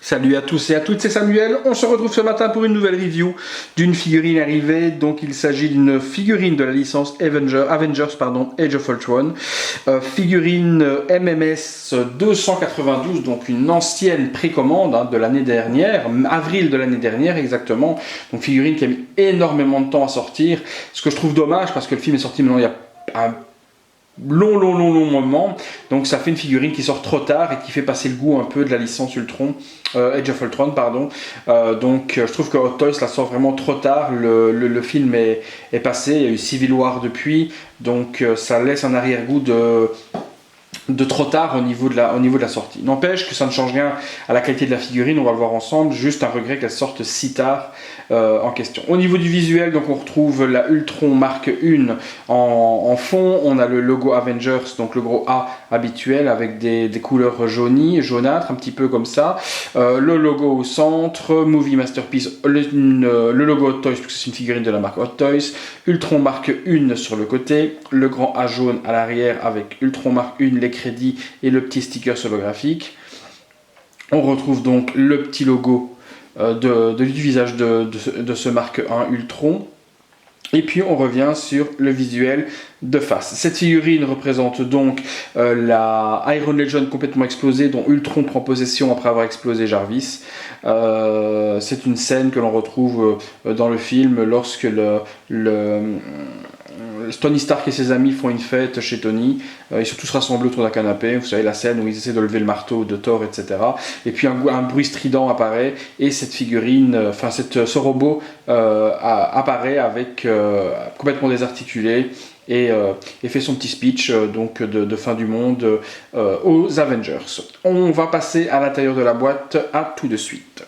Salut à tous et à toutes, c'est Samuel. On se retrouve ce matin pour une nouvelle review d'une figurine arrivée. Donc il s'agit d'une figurine de la licence Avengers, Age of Ultron. Figurine MMS 292, donc une ancienne précommande de l'année dernière, avril de l'année dernière exactement. Donc figurine qui a mis énormément de temps à sortir. Ce que je trouve dommage parce que le film est sorti maintenant il y a un long moment, donc ça fait une figurine qui sort trop tard et qui fait passer le goût un peu de la licence Age of Ultron, pardon. Donc je trouve que Hot Toys la sort vraiment trop tard. Le film est passé, il y a eu Civil War depuis, donc ça laisse un arrière-goût de trop tard au niveau de la sortie. N'empêche que ça ne change rien à la qualité de la figurine, on va le voir ensemble, juste un regret qu'elle sorte si tard en question. Au niveau du visuel, donc on retrouve la Ultron Mark 1 en fond, on a le logo Avengers, donc le gros A habituel avec des couleurs jaunâtres, un petit peu comme ça, le logo au centre, Movie Masterpiece, le logo Hot Toys, puisque c'est une figurine de la marque Hot Toys, Ultron Mark 1 sur le côté, le grand A jaune à l'arrière avec Ultron Mark 1, les crédits et le petit sticker holographique. On retrouve donc le petit logo du visage de ce Mark 1 Ultron. Et puis on revient sur le visuel de face. Cette figurine représente donc la Iron Legion complètement explosée, dont Ultron prend possession après avoir explosé Jarvis. C'est une scène que l'on retrouve dans le film lorsque Tony Stark et ses amis font une fête chez Tony. Ils sont tous rassemblés autour d'un canapé. Vous savez, la scène où ils essaient de lever le marteau de Thor, etc. Et puis un bruit strident apparaît et cette figurine, ce robot apparaît avec complètement désarticulé et fait son petit speech donc de fin du monde aux Avengers. On va passer à l'intérieur de la boîte, à tout de suite.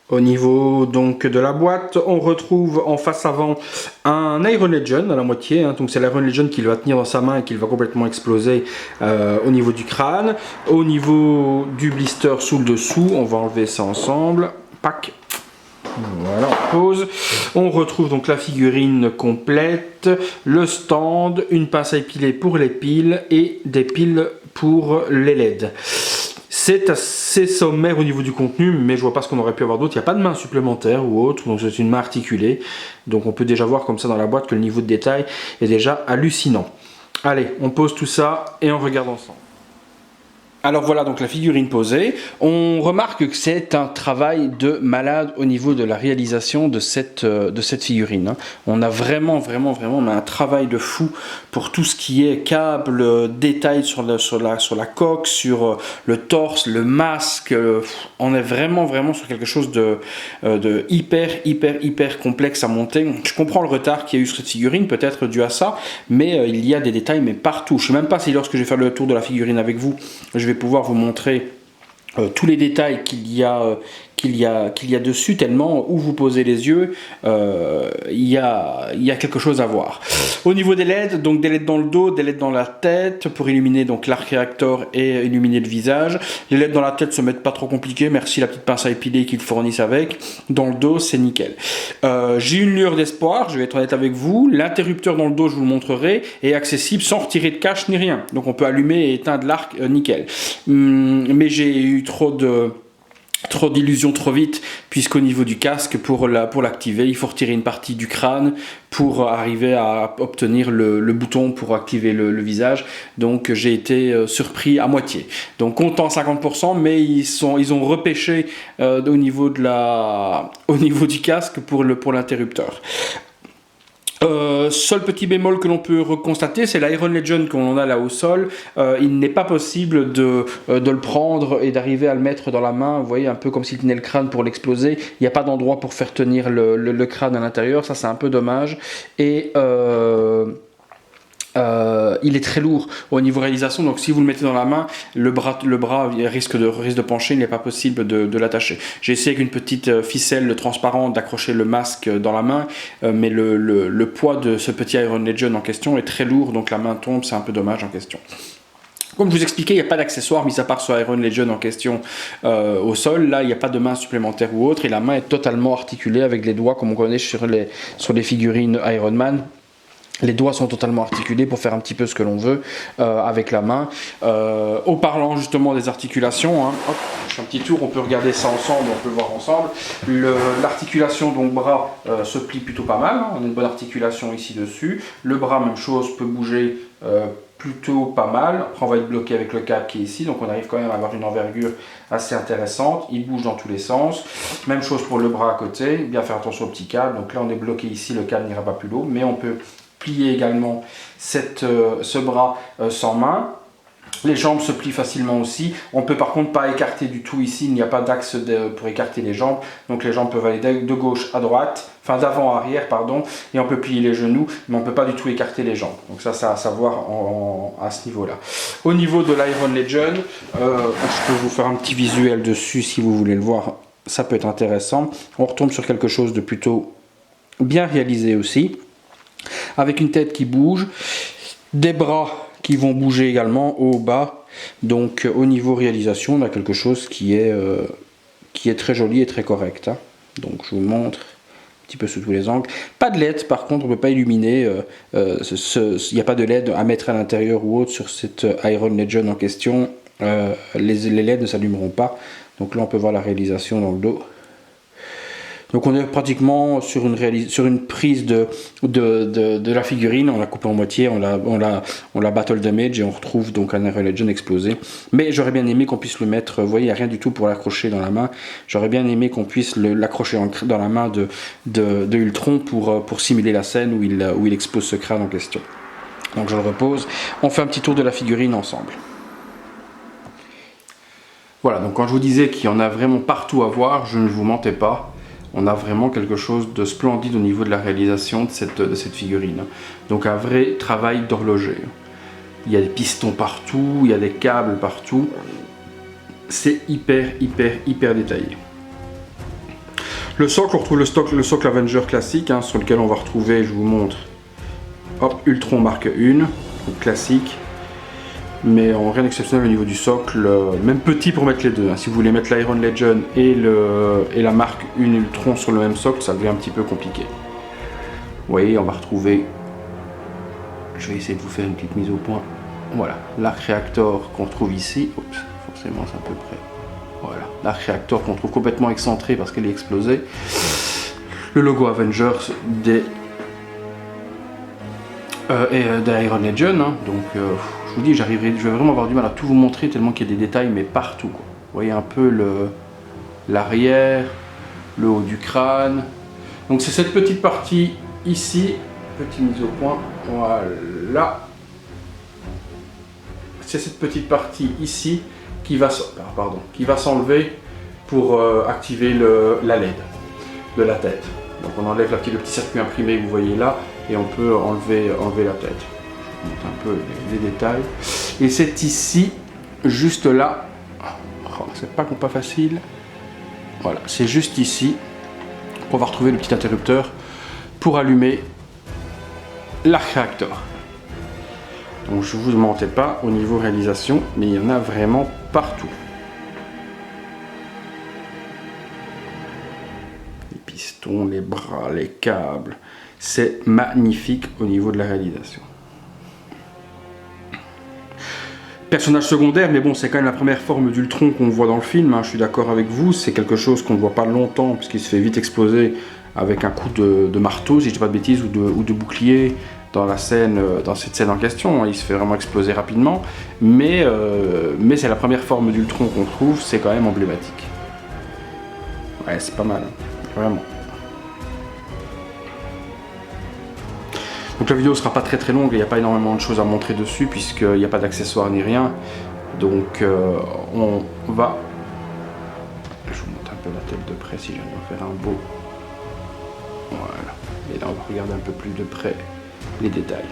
Au niveau donc de la boîte, on retrouve en face avant un Iron Legion à la moitié, donc c'est l'Iron Legion qui va tenir dans sa main et qui va complètement exploser au niveau du crâne. Au niveau du blister sous le dessous, on va enlever ça ensemble, pack. Voilà, on pose. On retrouve donc la figurine complète, le stand, une pince à épiler pour les piles et des piles pour les LED. C'est assez sommaire au niveau du contenu, mais je vois pas ce qu'on aurait pu avoir d'autre. Il n'y a pas de main supplémentaire ou autre, donc c'est une main articulée. Donc on peut déjà voir comme ça dans la boîte que le niveau de détail est déjà hallucinant. Allez, on pose tout ça et on regarde ensemble. Alors voilà donc la figurine posée. On remarque que c'est un travail de malade au niveau de la réalisation de cette figurine. On a vraiment un travail de fou pour tout ce qui est câble, détails sur la coque, sur le torse, le masque. On est vraiment sur quelque chose de hyper complexe à monter. Je comprends le retard qu'il y a eu sur cette figurine, peut-être dû à ça, mais il y a des détails mais partout. Je ne sais même pas si lorsque je vais faire le tour de la figurine avec vous, je vais pouvoir vous montrer tous les détails qu'il y a dessus, tellement où vous posez les yeux, il y a quelque chose à voir. Au niveau des LED, donc des LED dans le dos, des LED dans la tête pour illuminer donc l'arc réacteur et illuminer le visage. Les LED dans la tête se mettent pas trop compliqués, merci la petite pince à épiler qu'ils fournissent avec. Dans le dos, c'est nickel. J'ai une lueur d'espoir, je vais être honnête avec vous. L'interrupteur dans le dos, je vous le montrerai, est accessible sans retirer de cache ni rien. Donc on peut allumer et éteindre l'arc, nickel. Mais j'ai eu trop d'illusions trop vite, puisqu'au niveau du casque, pour l'activer, il faut retirer une partie du crâne pour arriver à obtenir le bouton pour activer le visage. Donc j'ai été surpris à moitié. Donc content 50%, mais ils ont repêché au niveau du casque pour l'interrupteur. Seul petit bémol que l'on peut constater, c'est l'Iron Legion qu'on a là au sol. Il n'est pas possible de le prendre et d'arriver à le mettre dans la main. Vous voyez, un peu comme s'il tenait le crâne pour l'exploser. Il n'y a pas d'endroit pour faire tenir le crâne à l'intérieur. Ça, c'est un peu dommage. Et il est très lourd au niveau réalisation, donc si vous le mettez dans la main, le bras risque de pencher, il n'est pas possible de l'attacher. J'ai essayé avec une petite ficelle transparente d'accrocher le masque dans la main, mais le poids de ce petit Iron Legion en question est très lourd, donc la main tombe, c'est un peu dommage en question. Comme je vous expliquais, il n'y a pas d'accessoire mis à part sur Iron Legion en question au sol. Là, il n'y a pas de main supplémentaire ou autre, et la main est totalement articulée avec les doigts comme on connaît sur les figurines Iron Man. Les doigts sont totalement articulés pour faire un petit peu ce que l'on veut avec la main. Au parlant justement des articulations, hein, hop, je fais un petit tour, on peut regarder ça ensemble, on peut le voir ensemble. L'articulation donc bras se plie plutôt pas mal, hein, on a une bonne articulation ici dessus. Le bras, même chose, peut bouger plutôt pas mal. Après on va être bloqué avec le câble qui est ici, donc on arrive quand même à avoir une envergure assez intéressante. Il bouge dans tous les sens. Même chose pour le bras à côté, bien faire attention au petit câble. Donc là on est bloqué ici, le câble n'ira pas plus haut, mais on peut plier également ce bras sans main. Les jambes se plient facilement aussi. On peut par contre pas écarter du tout ici, il n'y a pas d'axe pour écarter les jambes. Donc les jambes peuvent aller de gauche à droite, enfin d'avant à arrière, pardon, et on peut plier les genoux, mais on ne peut pas du tout écarter les jambes. Donc ça, c'est à savoir à ce niveau-là. Au niveau de l'Iron Legend, je peux vous faire un petit visuel dessus si vous voulez le voir. Ça peut être intéressant. On retombe sur quelque chose de plutôt bien réalisé aussi, avec une tête qui bouge, des bras qui vont bouger également haut bas. Donc au niveau réalisation, on a quelque chose qui est très joli et très correct, hein. Donc je vous montre un petit peu sous tous les angles. Pas de LED par contre, on ne peut pas illuminer, il n'y a pas de LED à mettre à l'intérieur ou autre sur cette Iron Legend en question. Les LED ne s'allumeront pas. Donc là on peut voir la réalisation dans le dos. Donc on est pratiquement sur une prise de la figurine, on l'a coupé en moitié, on l'a battle damage et on retrouve donc un Iron Legend explosé. Mais j'aurais bien aimé qu'on puisse le mettre, vous voyez, il n'y a rien du tout pour l'accrocher dans la main. J'aurais bien aimé qu'on puisse l'accrocher dans la main de Ultron pour simuler la scène où il expose ce crâne en question. Donc je le repose, on fait un petit tour de la figurine ensemble. Voilà, donc quand je vous disais qu'il y en a vraiment partout à voir, je ne vous mentais pas. On a vraiment quelque chose de splendide au niveau de la réalisation de cette figurine. Donc un vrai travail d'horloger. Il y a des pistons partout, il y a des câbles partout. C'est hyper détaillé. Le socle, on retrouve le socle Avenger classique, hein, sur lequel on va retrouver, je vous montre, hop, Ultron Mark 1, donc classique. Mais en rien d'exceptionnel au niveau du socle, même petit pour mettre les deux, hein. Si vous voulez mettre l'Iron Legend et la marque 1 Ultron sur le même socle, ça devient un petit peu compliqué. Vous voyez, on va retrouver, je vais essayer de vous faire une petite mise au point. Voilà, l'arc réacteur qu'on trouve ici, oups, forcément c'est à peu près, voilà, l'arc réacteur qu'on trouve complètement excentré parce qu'elle est explosée. Le logo Avengers d'Iron Legend, hein. Donc je vous dis, je vais vraiment avoir du mal à tout vous montrer tellement qu'il y a des détails, mais partout, quoi. Vous voyez un peu l'arrière, le haut du crâne. Donc c'est cette petite partie ici, petite mise au point, voilà. C'est cette petite partie ici qui va s'enlever pour activer la LED de la tête. Donc on enlève le petit circuit imprimé que vous voyez là et on peut enlever la tête. Je vous montre un peu les détails. Et c'est ici, juste là, oh, c'est pas facile. Voilà, c'est juste ici qu'on va retrouver le petit interrupteur pour allumer l'arc réacteur. Donc je vous mentais pas au niveau réalisation, mais il y en a vraiment partout. Les pistons, les bras, les câbles, c'est magnifique au niveau de la réalisation. Personnage secondaire, mais bon, c'est quand même la première forme d'Ultron qu'on voit dans le film, hein, je suis d'accord avec vous, c'est quelque chose qu'on ne voit pas longtemps, puisqu'il se fait vite exploser avec un coup de marteau, si je dis pas de bêtises, ou de bouclier dans cette scène en question, hein, il se fait vraiment exploser rapidement, mais c'est la première forme d'Ultron qu'on trouve, c'est quand même emblématique. Ouais, c'est pas mal, hein, vraiment. Donc la vidéo ne sera pas très longue, il n'y a pas énormément de choses à montrer dessus puisqu'il n'y a pas d'accessoires ni rien. Donc on va... Je vous montre un peu la tête de près si j'arrive à faire un beau... Voilà. Et là on va regarder un peu plus de près les détails.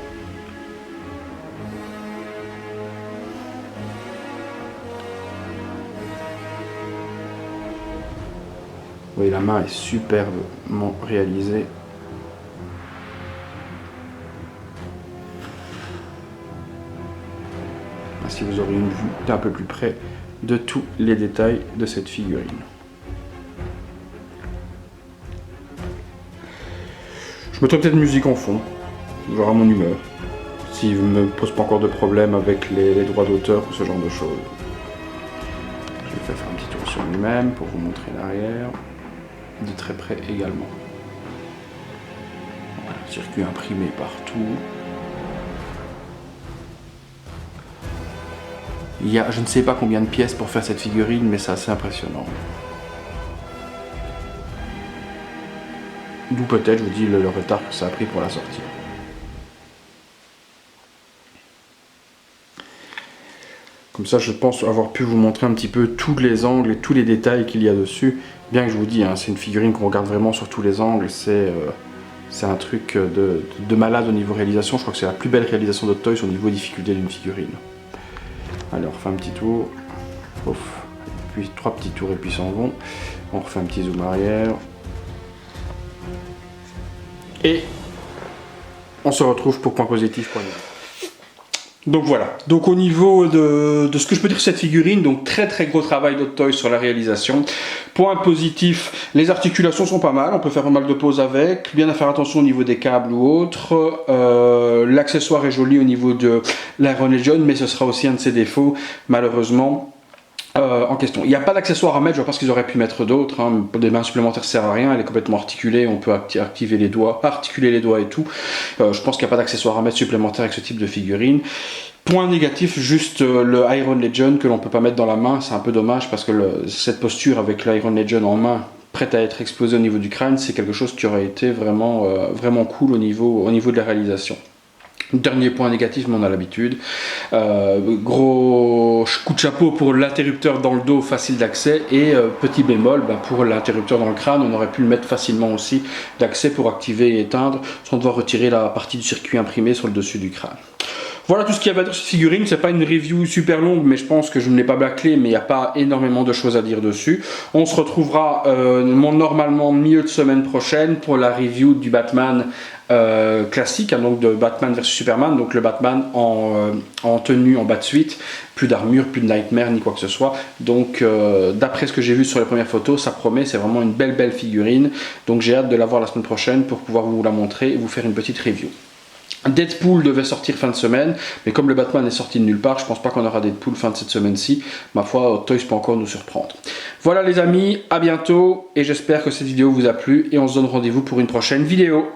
Vous voyez, la main est superbement réalisée. Si vous aurez une vue d'un peu plus près de tous les détails de cette figurine. Je mettrai peut-être musique en fond, genre à mon humeur. S'il ne me pose pas encore de problème avec les droits d'auteur ou ce genre de choses. Je vais faire un petit tour sur lui-même pour vous montrer l'arrière, de très près également. Voilà, circuit imprimé partout. Il y a je ne sais pas combien de pièces pour faire cette figurine, mais c'est assez impressionnant. D'où peut-être, je vous dis, le retard que ça a pris pour la sortir. Comme ça, je pense avoir pu vous montrer un petit peu tous les angles et tous les détails qu'il y a dessus. Bien que je vous dis, hein, c'est une figurine qu'on regarde vraiment sur tous les angles. C'est un truc de malade au niveau réalisation. Je crois que c'est la plus belle réalisation de Hot Toys au niveau difficulté d'une figurine. Allez, on refait un petit tour. Ouf. Puis 3 petits tours et puis s'en vont. On refait un petit zoom arrière. Et on se retrouve pour point positif, point négatif. Donc voilà, donc au niveau de ce que je peux dire sur cette figurine, donc très gros travail d'Hot Toys sur la réalisation. Point positif, les articulations sont pas mal, on peut faire pas mal de poses avec, bien à faire attention au niveau des câbles ou autres. L'accessoire est joli au niveau de l'Iron Legion, mais ce sera aussi un de ses défauts, malheureusement. En question. Il n'y a pas d'accessoires à mettre, je vois pas ce qu'ils auraient pu mettre d'autres. Hein. Des mains supplémentaires ça sert à rien, elle est complètement articulée, on peut activer les doigts, articuler les doigts et tout. Je pense qu'il n'y a pas d'accessoires à mettre supplémentaires avec ce type de figurine. Point négatif, juste le Iron Legion que l'on peut pas mettre dans la main, c'est un peu dommage parce que cette posture avec l'Iron Legion en main, prête à être explosée au niveau du crâne, c'est quelque chose qui aurait été vraiment, vraiment cool au niveau de la réalisation. Dernier point négatif, mais on a l'habitude. Gros coup de chapeau pour l'interrupteur dans le dos, facile d'accès. Et petit bémol, pour l'interrupteur dans le crâne, on aurait pu le mettre facilement aussi d'accès pour activer et éteindre, sans devoir retirer la partie du circuit imprimé sur le dessus du crâne. Voilà tout ce qu'il y a à dire sur cette figurine. C'est pas une review super longue, mais je pense que je ne l'ai pas bâclé, mais il n'y a pas énormément de choses à dire dessus. On se retrouvera normalement milieu de semaine prochaine pour la review du Batman classique, hein, donc de Batman vs Superman, donc le Batman en tenue, en bas de suite, plus d'armure, plus de Nightmare ni quoi que ce soit. Donc d'après ce que j'ai vu sur les premières photos, ça promet, c'est vraiment une belle figurine. Donc j'ai hâte de la voir la semaine prochaine pour pouvoir vous la montrer et vous faire une petite review. Deadpool devait sortir fin de semaine, mais comme le Batman est sorti de nulle part, je pense pas qu'on aura Deadpool fin de cette semaine-ci. Ma foi, Toys peut encore nous surprendre. Voilà les amis, à bientôt, et j'espère que cette vidéo vous a plu, et on se donne rendez-vous pour une prochaine vidéo.